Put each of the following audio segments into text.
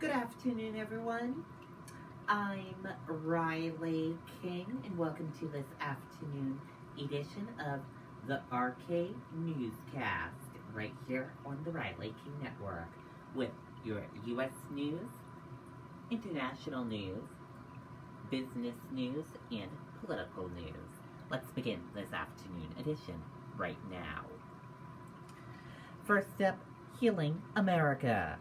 Good afternoon, everyone. I'm Riley King, and welcome to this afternoon edition of the RK Newscast, right here on the Riley King Network, with your U.S. news, international news, business news, and political news. Let's begin this afternoon edition right now. First up, Healing America.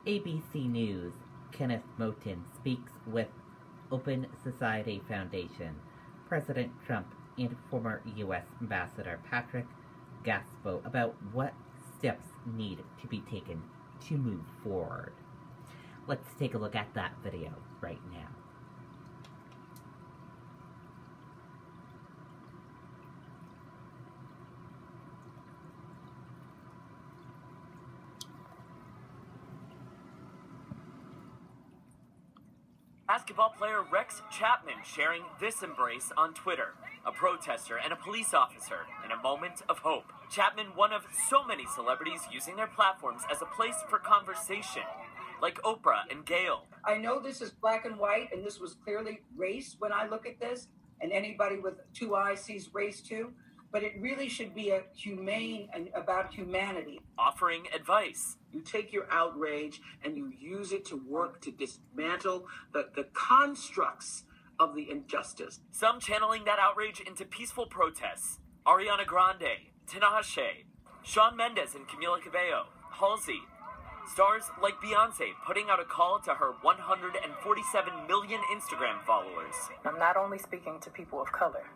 ABC News, Kenneth Moten speaks with Open Society Foundation, President Trump and former U.S. Ambassador Patrick Gaspo about what steps need to be taken to move forward. Let's take a look at that video right now. Basketball player Rex Chapman sharing this embrace on Twitter. A protester and a police officer in a moment of hope. Chapman, one of so many celebrities using their platforms as a place for conversation, like Oprah and Gayle. I know this is black and white, and this was clearly race when I look at this, and anybody with two eyes sees race too, but it really should be a humane and about humanity. Offering advice. You take your outrage and you use it to work to dismantle the constructs of the injustice. Some channeling that outrage into peaceful protests. Ariana Grande, Tinashe, Shawn Mendes and Camila Cabello, Halsey. Stars like Beyonce putting out a call to her 147 million Instagram followers. I'm not only speaking to people of color.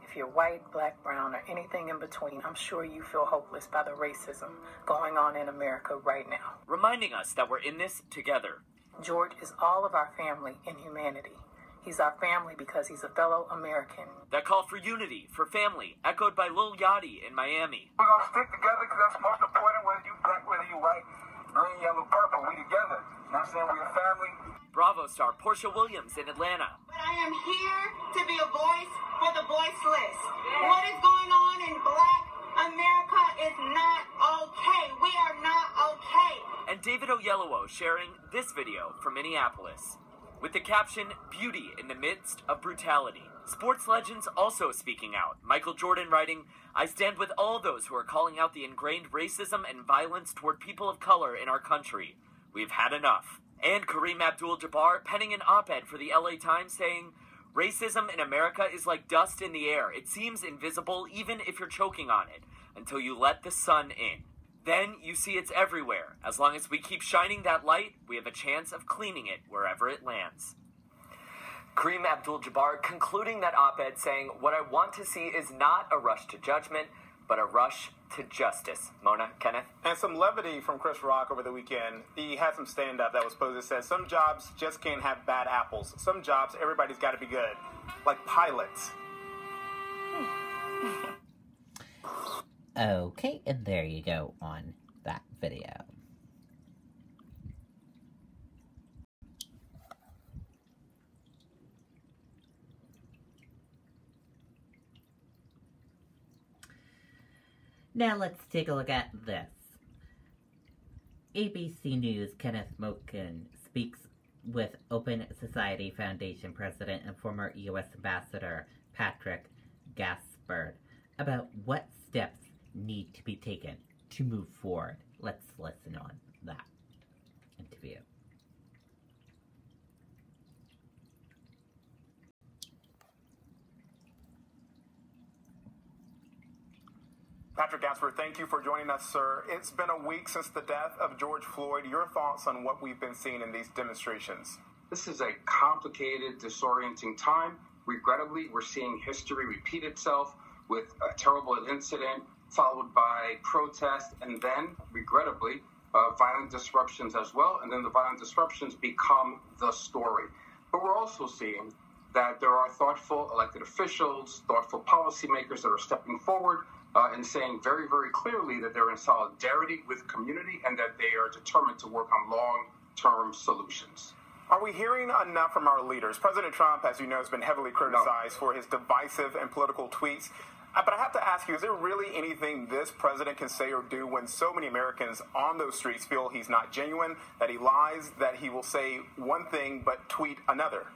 If you're white, black, brown, or anything in between, I'm sure you feel hopeless by the racism going on in America right now. Reminding us that we're in this together. George is all of our family in humanity. He's our family because he's a fellow American. That call for unity, for family, echoed by Lil Yachty in Miami. We're going to stick together because that's most important, whether you black, whether you white, green, yellow, purple, we together. You know what I'm saying? We're a family. Bravo star Portia Williams in Atlanta. But I am here to be a voice for the voiceless. What is going on in black America is not okay. We are not okay. And David Oyelowo sharing this video from Minneapolis with the caption, "Beauty in the midst of brutality." Sports legends also speaking out. Michael Jordan writing, "I stand with all those who are calling out the ingrained racism and violence toward people of color in our country. We've had enough." And Kareem Abdul-Jabbar penning an op-ed for the LA Times saying, "Racism in America is like dust in the air. It seems invisible even if you're choking on it, until you let the sun in. Then you see it's everywhere. As long as we keep shining that light, we have a chance of cleaning it wherever it lands." Kareem Abdul-Jabbar concluding that op-ed saying, "What I want to see is not a rush to judgment, but a rush to justice." Mona, Kenneth? And some levity from Chris Rock over the weekend. He had some stand-up that was posted that said, some jobs just can't have bad apples. Some jobs, everybody's got to be good. Like pilots. Okay, and there you go on that video. Now let's take a look at this. ABC News, Kenneth Moten speaks with Open Society Foundation President and former U.S. Ambassador Patrick Gaspo about what steps need to be taken to move forward. Let's listen on that interview. Patrick Gaspo, thank you for joining us, sir. It's been a week since the death of George Floyd. Your thoughts on what we've been seeing in these demonstrations? This is a complicated, disorienting time. Regrettably, we're seeing history repeat itself with a terrible incident followed by protest and then, regrettably, violent disruptions as well. And then the violent disruptions become the story. But we're also seeing that there are thoughtful elected officials, thoughtful policymakers that are stepping forward and saying very, very clearly that they're in solidarity with community and that they are determined to work on long-term solutions. Are we hearing enough from our leaders? President Trump, as you know, has been heavily criticized for his divisive and political tweets. But I have to ask you, is there really anything this president can say or do when so many Americans on those streets feel he's not genuine, that he lies, that he will say one thing but tweet another?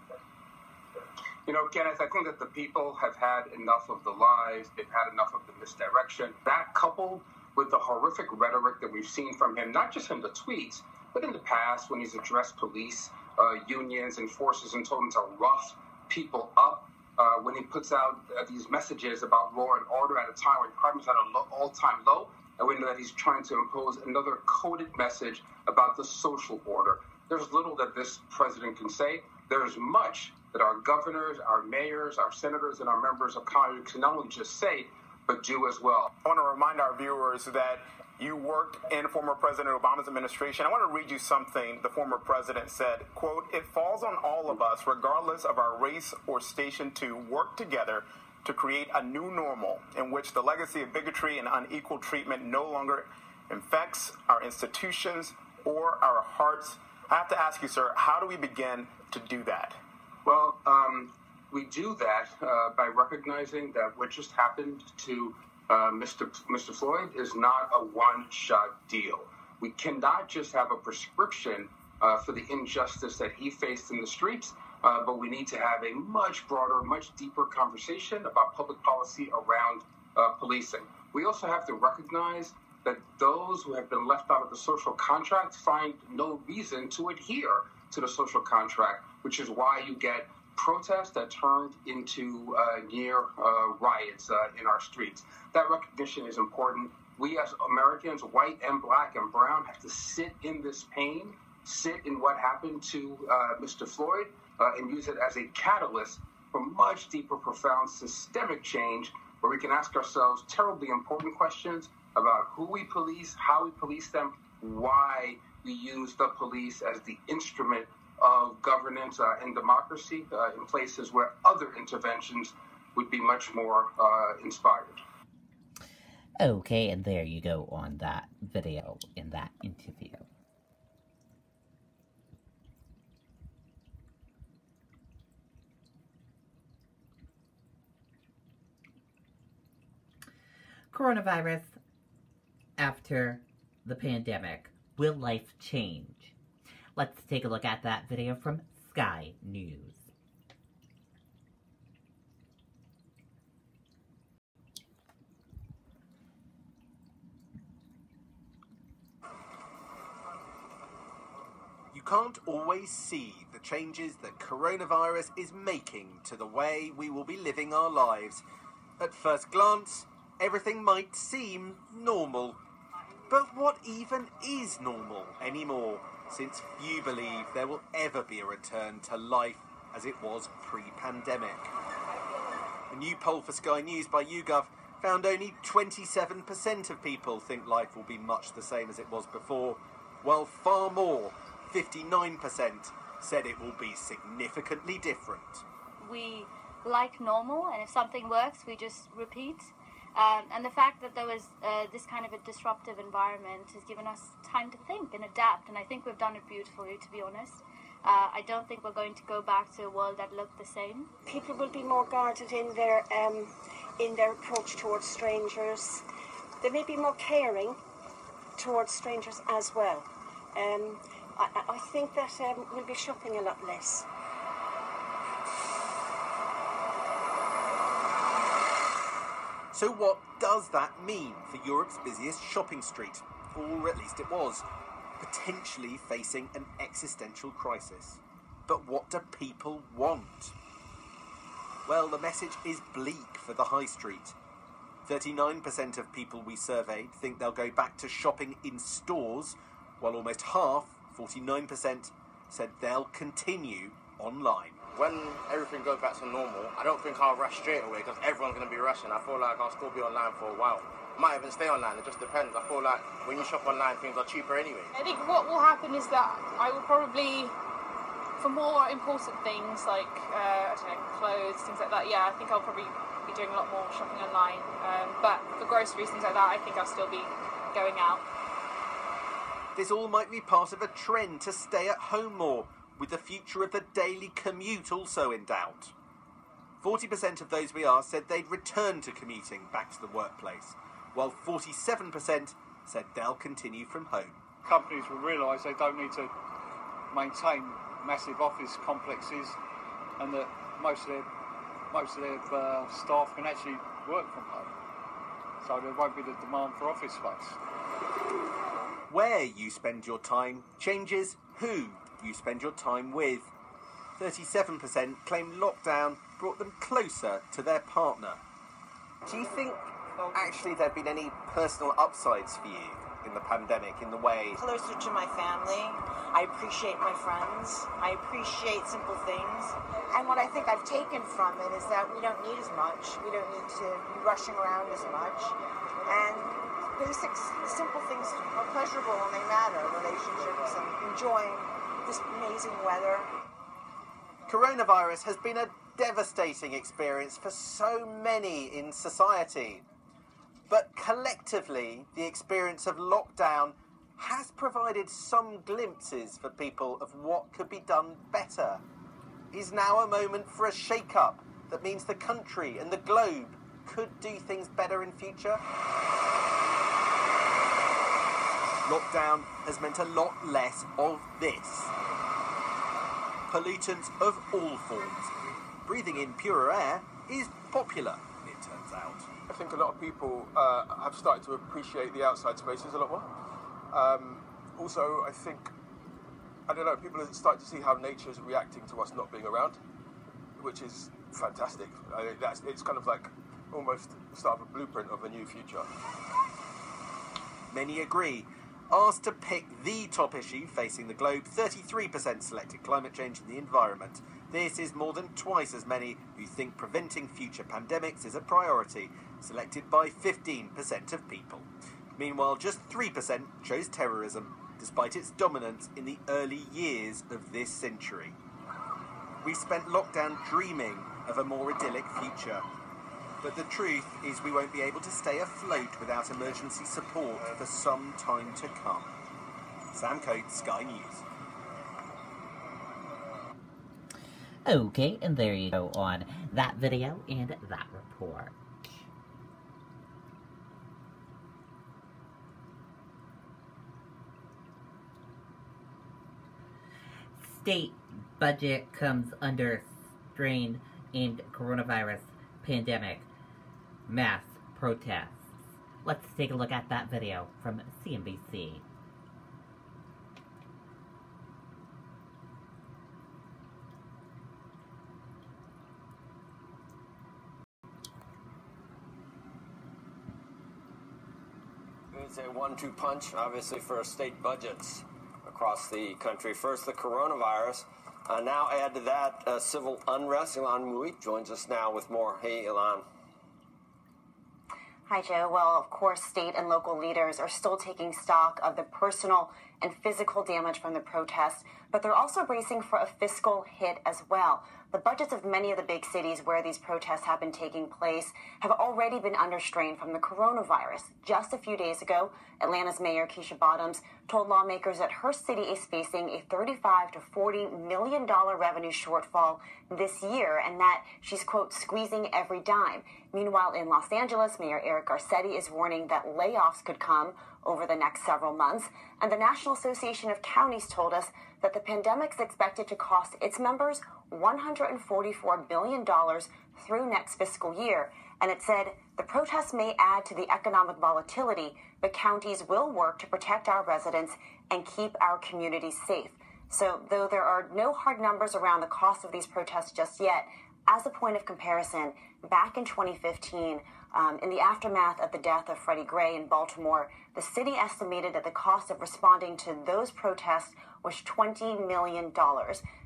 You know, Kenneth, I think that the people have had enough of the lies. They've had enough of the misdirection. That coupled with the horrific rhetoric that we've seen from him, not just in the tweets, but in the past when he's addressed police, unions, and forces and told them to rough people up, when he puts out these messages about law and order at a time when crime is at an all-time low, and we know that he's trying to impose another coded message about the social order. There's little that this president can say. There's much that our governors, our mayors, our senators, and our members of Congress can not only just say, but do as well. I want to remind our viewers that you worked in former President Obama's administration. I want to read you something the former president said, quote, "It falls on all of us, regardless of our race or station, to work together to create a new normal in which the legacy of bigotry and unequal treatment no longer infects our institutions or our hearts." I have to ask you, sir, how do we begin to do that? Well, we do that by recognizing that what just happened to Mr. Floyd is not a one-shot deal. We cannot just have a prescription for the injustice that he faced in the streets, but we need to have a much broader, much deeper conversation about public policy around policing. We also have to recognize that those who have been left out of the social contract find no reason to adhere to the social contract, which is why you get protests that turned into near riots in our streets. That recognition is important. We as Americans, white and black and brown, have to sit in this pain, sit in what happened to Mr. Floyd, and use it as a catalyst for much deeper, profound systemic change, where we can ask ourselves terribly important questions about who we police, how we police them, why we use the police as the instrument of governance and democracy in places where other interventions would be much more inspired. Okay, and there you go on that video in that interview. Coronavirus after the pandemic. Will life change? Let's take a look at that video from Sky News. You can't always see the changes that coronavirus is making to the way we will be living our lives. At first glance, everything might seem normal. But what even is normal anymore, since few believe there will ever be a return to life as it was pre-pandemic? A new poll for Sky News by YouGov found only 27% of people think life will be much the same as it was before, while far more, 59%, said it will be significantly different. We like normal, and if something works, we just repeat. And the fact that there was this kind of a disruptive environment has given us time to think and adapt, and I think we've done it beautifully, to be honest. I don't think we're going to go back to a world that looked the same. People will be more guarded in their approach towards strangers. They may be more caring towards strangers as well. I think that we'll be shopping a lot less. So what does that mean for Europe's busiest shopping street? Or at least it was, potentially facing an existential crisis. But what do people want? Well, the message is bleak for the high street. 39% of people we surveyed think they'll go back to shopping in stores, while almost half, 49%, said they'll continue online. When everything goes back to normal, I don't think I'll rush straight away because everyone's going to be rushing. I feel like I'll still be online for a while. Might even stay online, it just depends. I feel like when you shop online, things are cheaper anyway. I think what will happen is that I will probably, for more important things like, I don't know, clothes, things like that, I think I'll probably be doing a lot more shopping online. But for groceries, things like that, I think I'll still be going out. This all might be part of a trend to stay at home more, with the future of the daily commute also in doubt. 40% of those we asked said they'd return to commuting back to the workplace, while 47% said they'll continue from home. Companies will realise they don't need to maintain massive office complexes, and that most of their staff can actually work from home. So there won't be the demand for office space. Where you spend your time changes who you spend your time with. 37% claim lockdown brought them closer to their partner. Do you think actually there have been any personal upsides for you in the pandemic, in the way? Closer to my family. I appreciate my friends. I appreciate simple things. And what I think I've taken from it is that we don't need as much. We don't need to be rushing around as much. And basics, simple things are pleasurable and they matter. Relationships and enjoying this amazing weather. Coronavirus has been a devastating experience for so many in society. But collectively, the experience of lockdown has provided some glimpses for people of what could be done better. Is now a moment for a shake-up that means the country and the globe could do things better in future? Lockdown has meant a lot less of this. Pollutants of all forms. Breathing in purer air is popular, it turns out. I think a lot of people have started to appreciate the outside spaces a lot more. Also, I think, I don't know, people are starting to see how nature is reacting to us not being around, which is fantastic. It's kind of like almost the start of a blueprint of a new future. Many agree. Asked to pick the top issue facing the globe, 33% selected climate change and the environment. This is more than twice as many who think preventing future pandemics is a priority, selected by 15% of people. Meanwhile, just 3% chose terrorism, despite its dominance in the early years of this century. We spent lockdown dreaming of a more idyllic future. But the truth is we won't be able to stay afloat without emergency support for some time to come. Sam Coates, Sky News. Okay, and there you go on that video and that report. State budget comes under strain amid coronavirus pandemic mass protests. Let's take a look at that video from CNBC. It's a 1-2 punch, obviously, for state budgets across the country. First, the coronavirus. Now add to that civil unrest. Ilan Mui joins us now with more. Hey, Ilan. Hi, Joe. Well, of course, state and local leaders are still taking stock of the personal and physical damage from the protests, but they're also bracing for a fiscal hit as well. The budgets of many of the big cities where these protests have been taking place have already been under strain from the coronavirus. Just a few days ago, Atlanta's Mayor Keisha Bottoms told lawmakers that her city is facing a $35 to $40 million revenue shortfall this year, and that she's, quote, squeezing every dime. Meanwhile, in Los Angeles, Mayor Eric Garcetti is warning that layoffs could come over the next several months. And the National Association of Counties told us that the pandemic is expected to cost its members $144 billion through next fiscal year. And it said the protests may add to the economic volatility, but counties will work to protect our residents and keep our communities safe. So though there are no hard numbers around the cost of these protests just yet, as a point of comparison, back in 2015, in the aftermath of the death of Freddie Gray in Baltimore, the city estimated that the cost of responding to those protests was $20 million.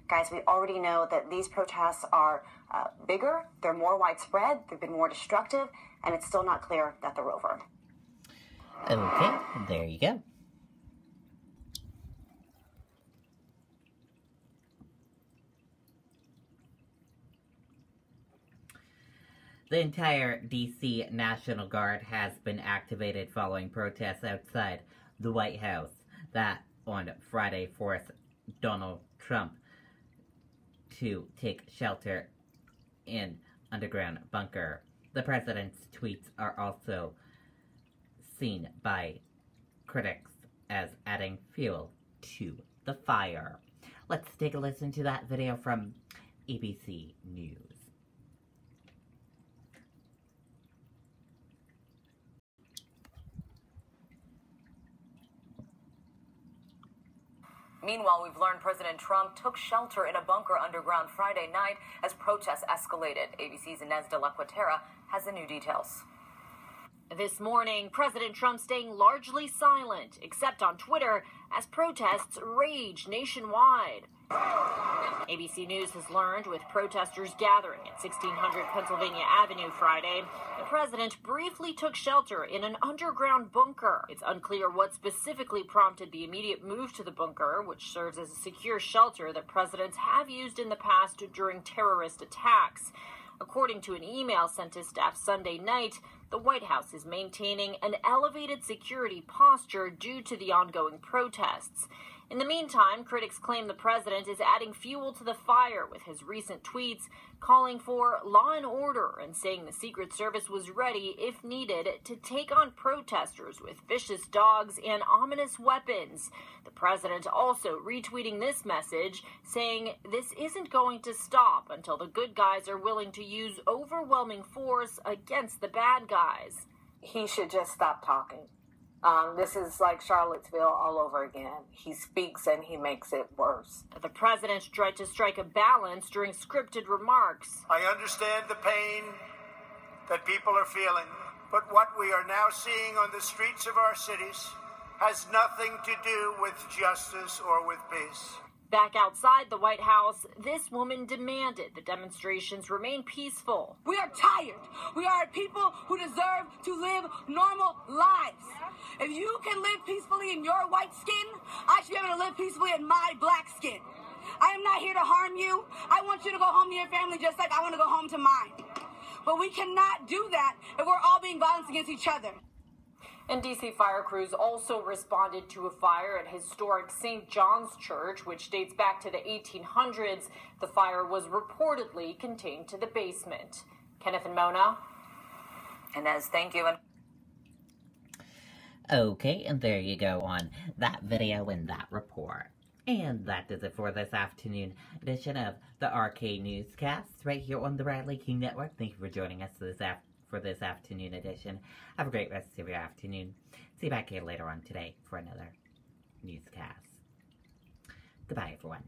Guys, we already know that these protests are bigger, they're more widespread, they've been more destructive, and it's still not clear that they're over. Okay, there you go. The entire D.C. National Guard has been activated following protests outside the White House that on Friday forced Donald Trump to take shelter in underground bunker. The president's tweets are also seen by critics as adding fuel to the fire. Let's take a listen to that video from ABC News. Meanwhile, we've learned President Trump took shelter in a bunker underground Friday night as protests escalated. ABC's Inez de la Cuatera has the new details. This morning, President Trump staying largely silent, except on Twitter, as protests rage nationwide. ABC News has learned, with protesters gathering at 1600 Pennsylvania Avenue Friday, the president briefly took shelter in an underground bunker. It's unclear what specifically prompted the immediate move to the bunker, which serves as a secure shelter that presidents have used in the past during terrorist attacks. According to an email sent to staff Sunday night, the White House is maintaining an elevated security posture due to the ongoing protests. In the meantime, critics claim the president is adding fuel to the fire with his recent tweets calling for law and order and saying the Secret Service was ready, if needed, to take on protesters with vicious dogs and ominous weapons. The president also retweeting this message, saying this isn't going to stop until the good guys are willing to use overwhelming force against the bad guys. He should just stop talking. This is like Charlottesville all over again. He speaks and he makes it worse. The president tried to strike a balance during scripted remarks. I understand the pain that people are feeling, but what we are now seeing on the streets of our cities has nothing to do with justice or with peace. Back outside the White House, this woman demanded the demonstrations remain peaceful. We are tired. We are people who deserve to live normal lives. If you can live peacefully in your white skin, I should be able to live peacefully in my black skin. I am not here to harm you. I want you to go home to your family just like I want to go home to mine. But we cannot do that if we're all being violent against each other. And D.C. fire crews also responded to a fire at historic St. John's Church, which dates back to the 1800s. The fire was reportedly contained to the basement. Kenneth and Mona. Inez, thank you. Okay, and there you go on that video and that report. And that does it for this afternoon edition of the RK Newscast right here on the Riley King Network. Thank you for joining us for this afternoon edition. Have a great rest of your afternoon. See you back here later on today for another newscast. Goodbye, everyone.